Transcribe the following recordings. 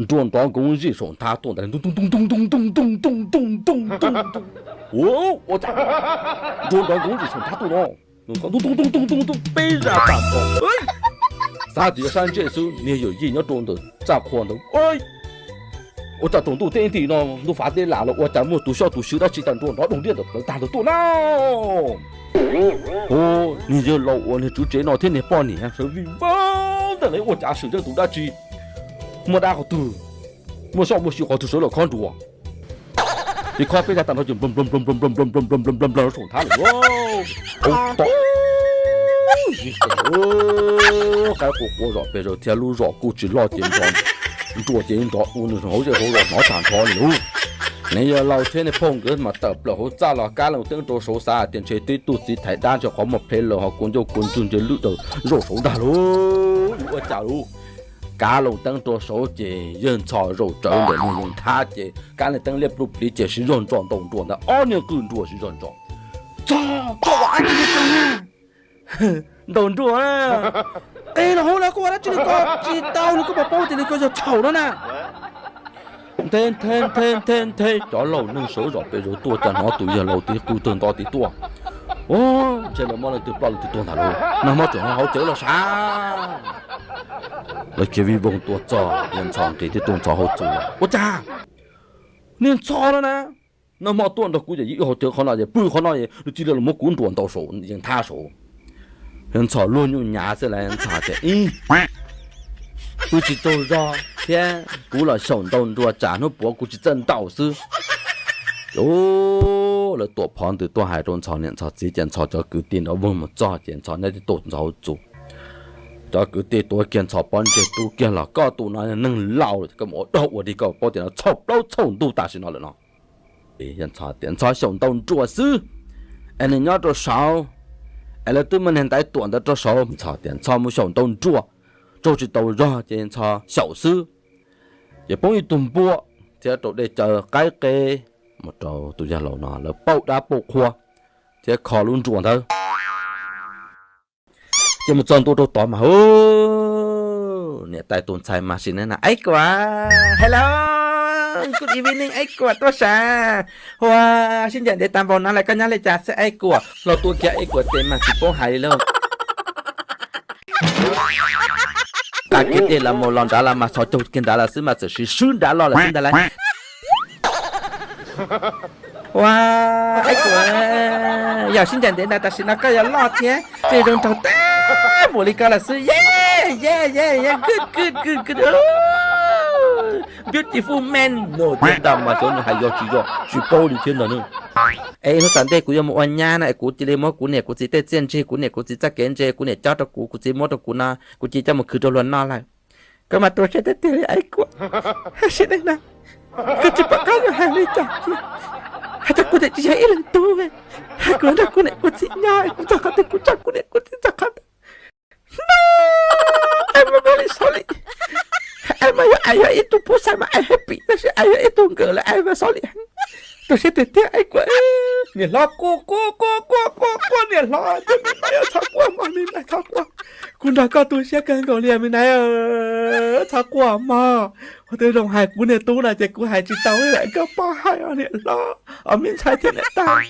撞当公一手他咚的咚咚咚咚咚咚咚咚咚咚咚咚，我操！撞当公一手他咚咚咚咚咚咚咚咚，被人打破。三地三这时候你有意要撞的炸狂的，我在中度电梯呢，都发电来了，我在我读小读修到几点钟，然后弄电的打的多呢。你就老我呢，就这两天你半年手臂忘的嘞，我家手这读大机。没打好读，没上没学好读手了看住啊！你咖啡在等到就嘣嘣嘣嘣嘣嘣嘣嘣嘣嘣嘣冲他了哇！还火热，别说天路热，估计老紧张，做紧张，我那时候就好热，马上穿了。你要老天的碰个嘛得不了，好早了，干了等着收啥？电车对肚子太大就好么配了，好滚就路的肉手大喽，我假如。干了等着手机，人潮肉粥的那种他姐，干了等了不理解是人装动作的，2年更多是人装。操，我这里干啊，动作啊！然后呢，我这里搞知道了，个宝这里个就吵了呢。天，找老能手着被肉多，但我对人老的不等到的多。这他妈的都不了的多哪路？那么正好走了啥？那给微博多早，人长给的动作好做了。我咋？你错了呢？那么短的估计以后就可能也不可能也，记得那么滚短到手，已经他手。人操乱用伢子来人操的，估计都让天，估了手动作，站着脖估计真倒是。了多胖的多海中操年操，这件操叫个电脑问么早件操，那就多操做。这个电多件操帮这都件了，高度那能老了，咁我的个包电脑操到冲都大是那了呢。人操电操想动做事，人家做少，了对么年代短的做少，操电操没想动做，就是都让电操小事，也帮一顿波，这都得叫改改。một trâu tôi ra lẩu nó là bao đá bao khoa thế khó luôn chuột thôi chứ một chân tôi đâu tỏ mà nè tay tuần xài mà xin là ấy quá hello good evening ấy quá tôi sa wow xin nhận để tạm vào nó lại cái nhá lại trả sẽ ấy quá lo tôi kia ấy quá tên mà chỉ có hay luôn ta cái đây là một lần đã là mà sao chụp cái đã là xứ mà chỉ xứ đã lo là xứ đã lại wow, ấy quá, giờ xin chào đến đây ta xin nói cái lo thế, thì đồng thầu ta, bộ lý cao là sư, yeah, good, beautiful man, no, thiên đàng mà chỗ này hay do chỉ bao đi thiên đàng nữa. Ấy nó tận đây của một anh nha này, của chỉ lấy mỗi của này của chỉ tết trên chơi, của này của chỉ chắc kén chơi, của này cho của chỉ mỗi của na, của chỉ cho một khử cho luôn no lại. Cái mà tôi sẽ tết tết ấy quá, xin đây nào. Keciptakan hari tadi. Ada aku tak jadi ilang tu. Aku nak aku cinya. Aku cakap. No, I'm very sorry. I'm ayah itu pun sama I happy. Tapi ayah itu enggak lah. I'm sorry. Tôi sẽ tết ai quá. Nè lo cô nè lo. Mình này thắc quá mà mình này thắc quá. Cô đã có tôi sẽ cần gọi liền mình này thắc quá mà. Tôi đồng hài của nè tôi là chạy của hài chỉ tao lại có ba hai ở nè lo. Ở miền Thái thế này ta.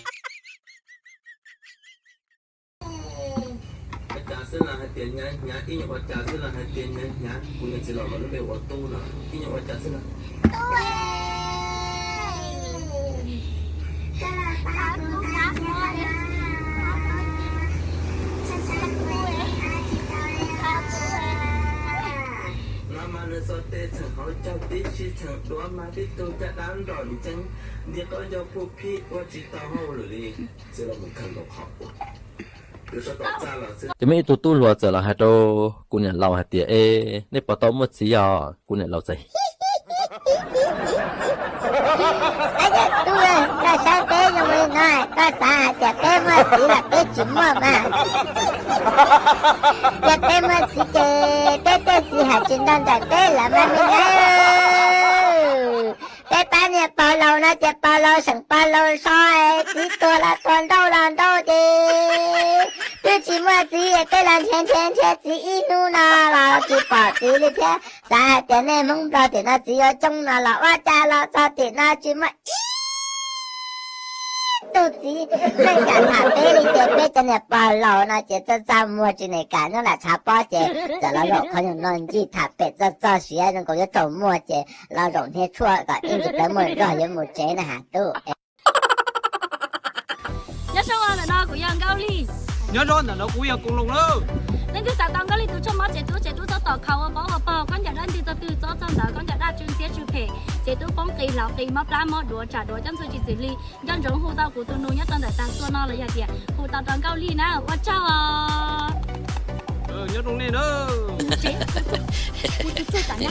Trà sữa là hai tiền nhá, in nhật trà sữa là hai tiền nhá. Cô nhận chỉ là nó về ô tô là in nhật trà sữa là. Thì mấy tụi lùa giờ là hai đô cô nhận lâu hai tiền nếu bảo tao mất gì à cô nhận lâu gì tôi là sao thế cho mình nói có ta chả thế mà chỉ là cái chuyện mà chả thế mà chỉ thế chỉ hạt chuyện đơn chả thế là mà mình nói แต่ตาเนี่ยปลาเรานะจะปลาเราสั่งปลาเราซอยจีตัวละตัวโตละโตจี对寂寞จี给人天天天จี一怒那老จี宝จี的天3点内梦到点那只有中那老我家老早点那寂寞肚子那个他杯里的杯真的包老那节奏在摸着那个那来茶包节这老肉可能弄几他杯这这学那个就走摸节老肉天错个一直在摸肉也摸节那哈都nhớ sao anh là nó của dân cao ly nhớ rõ là nó cũng yêu cùng lùng đâu nên tôi sao tao cao ly tôi cho má trẻ tôi cho tao khâu bỏ vào bao con nhà đến thì tao từ cho trong đó con nhà đã chuyên chế chuyên phê trẻ tôi bóng kỳ lọc kỳ móc lá mó đùa trả đùa chân tôi chỉ xử lý dân rộng hồ tao của tôi nuôi nhất trong đại tàng xua nó là gì vậy hồ tao tao cao ly nào quá chào à nhớ trong này đó chị tôi chẳng nhớ